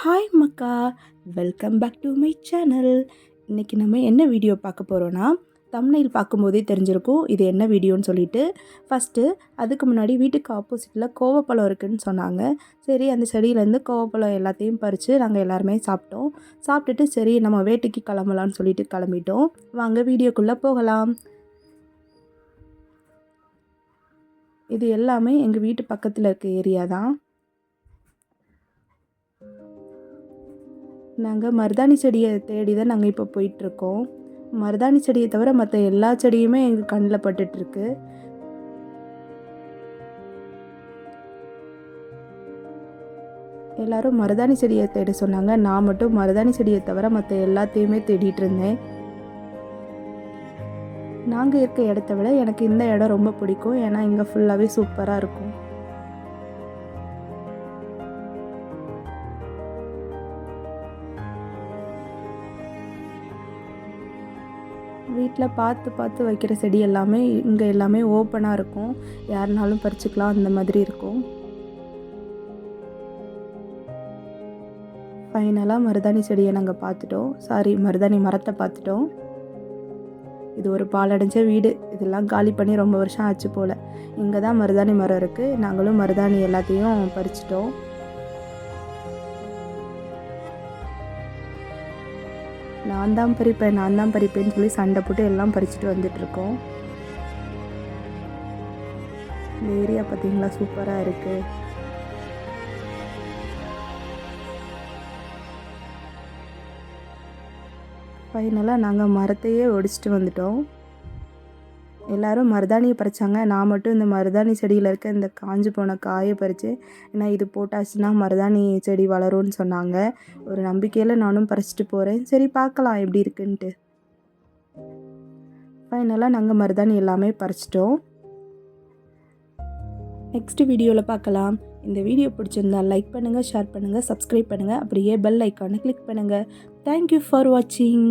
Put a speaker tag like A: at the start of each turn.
A: Hi மக்கா, welcome back to my channel. இன்றைக்கி நம்ம என்ன வீடியோ பார்க்க போகிறோன்னா, தம்ப்நெயில் பார்க்கும்போதே தெரிஞ்சிருக்கும் இது என்ன வீடியோன்னு சொல்லிட்டு. ஃபஸ்ட்டு அதுக்கு முன்னாடி வீட்டுக்கு ஆப்போசிட்டில் கோவப்பழம் இருக்குதுன்னு சொன்னாங்க. சரி, அந்த செடியிலேருந்து கோவப்பழம் எல்லாத்தையும் பறித்து நாங்கள் எல்லாருமே சாப்பிட்டோம். சாப்பிட்டுட்டு சரி நம்ம வேட்டைக்கு கிளம்பலான்னு சொல்லிட்டு கிளம்பிட்டோம். வாங்க வீடியோக்குள்ளே போகலாம். இது எல்லாமே எங்கள் வீட்டு பக்கத்தில் இருக்க ஏரியா தான். நாங்கள் மருதாணி செடியை தேடி தான் நாங்கள் இப்போ போயிட்டுருக்கோம். மருதாணி செடியை தவிர மற்ற எல்லா செடியுமே எங்கள் கண்ணில் பட்டுட்ருக்கு. எல்லோரும் மருதாணி செடியை தேட சொன்னாங்க. நான் மட்டும் மருதாணி செடியை தவிர மற்ற எல்லாத்தையுமே தேடிட்டு இருந்தேன். நாங்கள் இருக்க இடத்த விட எனக்கு இந்த இடம் ரொம்ப பிடிக்கும். ஏன்னா இங்கே ஃபுல்லாகவே சூப்பராக இருக்கும். வீட்டில் பார்த்து வைக்கிற செடி எல்லாமே இங்கே எல்லாமே ஓப்பனாக இருக்கும். யாருனாலும் பறிச்சுக்கலாம், அந்த மாதிரி இருக்கும். ஃபைனலாக மருதாணி செடியை நாங்கள் பார்த்துட்டோம். மருதாணி மரத்தை பார்த்துட்டோம். இது ஒரு பாலடைஞ்ச வீடு. இதெல்லாம் காலி பண்ணி ரொம்ப வருஷம் ஆச்சு போல். இங்கே தான் மருதாணி மரம் இருக்குது. நாங்களும் மருதாணி எல்லாத்தையும் பறிச்சிட்டோம். நான் தான் பறிப்பேன்னு சொல்லி சண்டை போட்டு எல்லாம் பறிச்சுட்டு வந்துட்டுருக்கோம். இந்த ஏரியா பார்த்தீங்களா, சூப்பராக இருக்குது. ஃபைனலாக நாங்கள் மரத்தையே ஒடிச்சிட்டு வந்துட்டோம். எல்லோரும் மருதாணியை பறித்தாங்க. நான் மட்டும் இந்த மருதாணி செடியில் இருக்க இந்த காஞ்சு போன காயை பறித்தேன். ஏன்னா இது போட்டாச்சுன்னா மருதாணி செடி வளரும்னு சொன்னாங்க. ஒரு நம்பிக்கையில் நானும் பறிச்சிட்டு போகிறேன். சரி பார்க்கலாம் எப்படி இருக்குன்ட்டு. ஃபைனலாக நாங்கள் மருதாணி எல்லாமே பறிச்சிட்டோம். நெக்ஸ்ட் வீடியோவில் பார்க்கலாம். இந்த வீடியோ பிடிச்சிருந்தால் லைக் பண்ணுங்கள், ஷேர் பண்ணுங்கள், சப்ஸ்கிரைப் பண்ணுங்கள். அப்படியே பெல் ஐக்கானை கிளிக் பண்ணுங்கள். தேங்க்யூ ஃபார் வாட்சிங்.